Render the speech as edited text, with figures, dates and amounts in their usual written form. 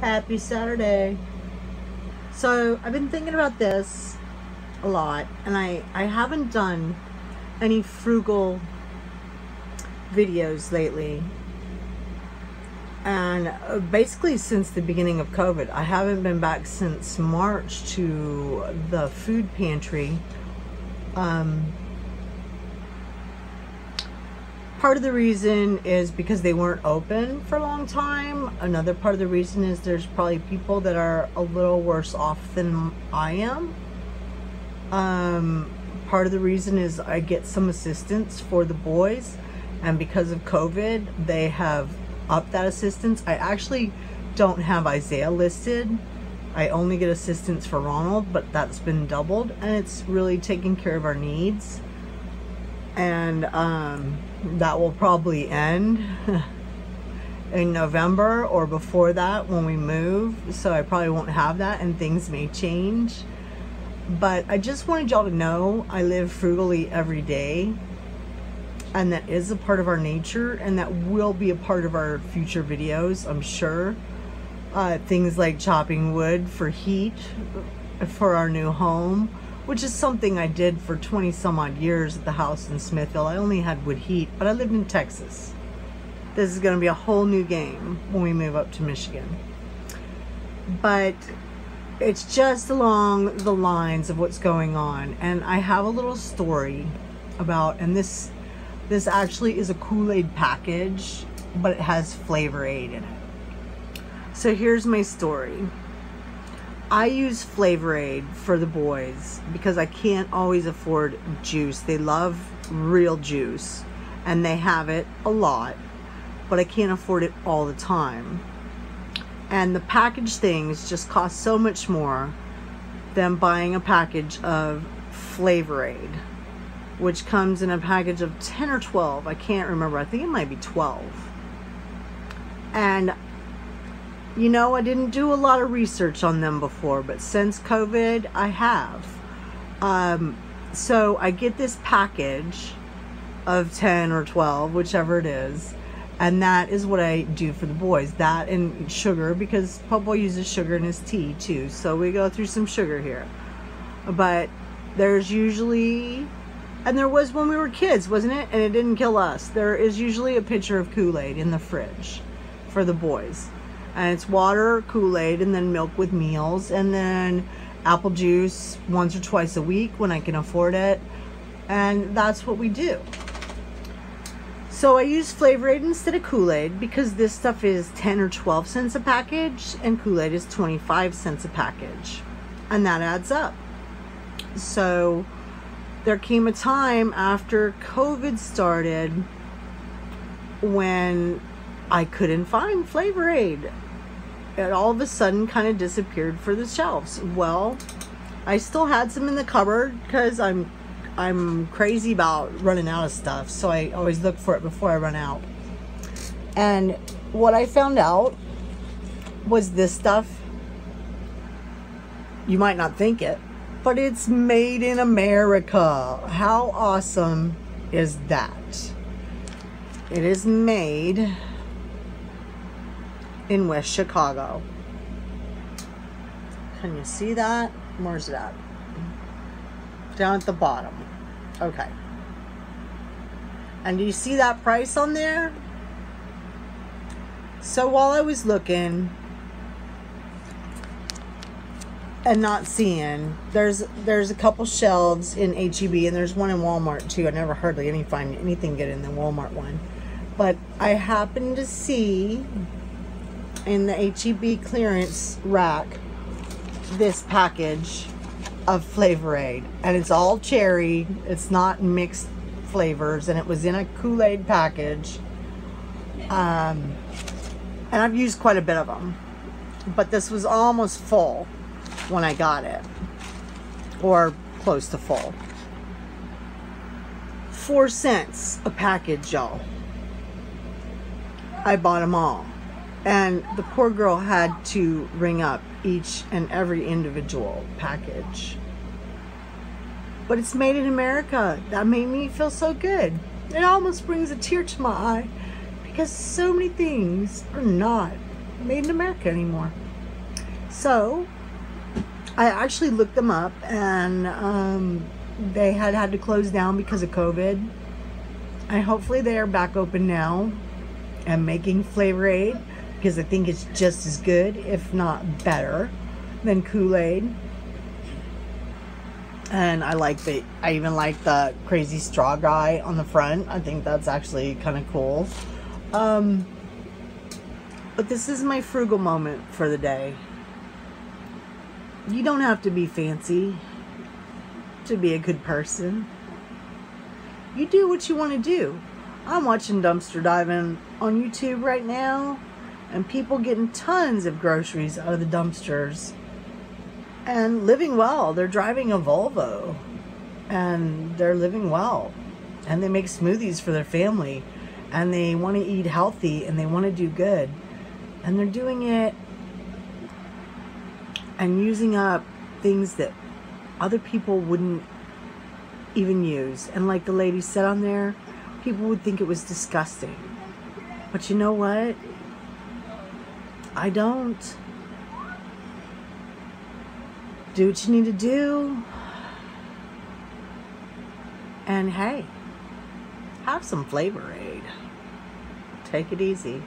Happy Saturday. So I've been thinking about this a lot, and I haven't done any frugal videos lately, and basically since the beginning of COVID. I haven't been back since March to the food pantry. Part of the reason is because they weren't open for a long time. Another part of the reason is there's probably people that are a little worse off than I am. Part of the reason is I get some assistance for the boys, and because of COVID, they have upped that assistance. I actually don't have Isaiah listed. I only get assistance for Ronald, but that's been doubled, and it's really taking care of our needs. And that will probably end in November or before that when we move, so I probably won't have that, and things may change. But I just wanted y'all to know I live frugally every day, and that is a part of our nature, and that will be a part of our future videos, I'm sure. Things like chopping wood for heat for our new home, which is something I did for 20 some odd years at the house in Smithville. I only had wood heat, but I lived in Texas. This is going to be a whole new game when we move up to Michigan. But it's just along the lines of what's going on. And I have a little story about, and this actually is a Kool-Aid package, but it has Flavor Aid in it. So here's my story. I use Flavor Aid for the boys because I can't always afford juice. They love real juice, and they have it a lot, but I can't afford it all the time. And the packaged things just cost so much more than buying a package of Flavor Aid, which comes in a package of 10 or 12. I can't remember. I think it might be 12. And you know, I didn't do a lot of research on them before, but since COVID, I have. So I get this package of 10 or 12, whichever it is, and that is what I do for the boys. That and sugar, because Popo uses sugar in his tea too, so we go through some sugar here. But there's usually, and there was when we were kids, wasn't it? And it didn't kill us. There is usually a pitcher of Kool-Aid in the fridge for the boys. And it's water, Kool-Aid, and then milk with meals, and then apple juice once or twice a week when I can afford it. And that's what we do. So I use Flavor Aid instead of Kool-Aid because this stuff is 10 or 12 cents a package, and Kool-Aid is 25 cents a package. And that adds up. So there came a time after COVID started when I couldn't find Flavor Aid. It all of a sudden kind of disappeared for the shelves. Well, I still had some in the cupboard because I'm crazy about running out of stuff, so I always look for it before I run out. And what I found out was this stuff, you might not think it, but it's made in America. How awesome is that? It is made in West Chicago. Can you see that? Where's it at? Down at the bottom. Okay. And do you see that price on there? So while I was looking and not seeing, there's a couple shelves in H-E-B, and there's one in Walmart too. I never hardly find anything good in the Walmart one. But I happened to see in the H-E-B clearance rack this package of Flavor Aid, and it's all cherry. It's not mixed flavors, and it was in a Kool-Aid package. And I've used quite a bit of them, but this was almost full when I got it, or close to full. 4 cents a package, y'all. I bought them all. And the poor girl had to ring up each and every individual package. But it's made in America. That made me feel so good. It almost brings a tear to my eye because so many things are not made in America anymore. So I actually looked them up, and they had to close down because of COVID. And hopefully they are back open now and making Flavor Aid, because I think it's just as good, if not better, than Kool-Aid. And I even like the crazy straw guy on the front. I think that's actually kind of cool. But this is my frugal moment for the day. You don't have to be fancy to be a good person. You do what you want to do. I'm watching dumpster diving on YouTube right now, and people getting tons of groceries out of the dumpsters and living well. They're driving a Volvo and they're living well, and they make smoothies for their family, and they want to eat healthy, and they want to do good, and they're doing it and using up things that other people wouldn't even use. And like the lady said on there, people would think it was disgusting. But you know what? I don't. Do what you need to do. And hey, have some Flavor Aid. Take it easy.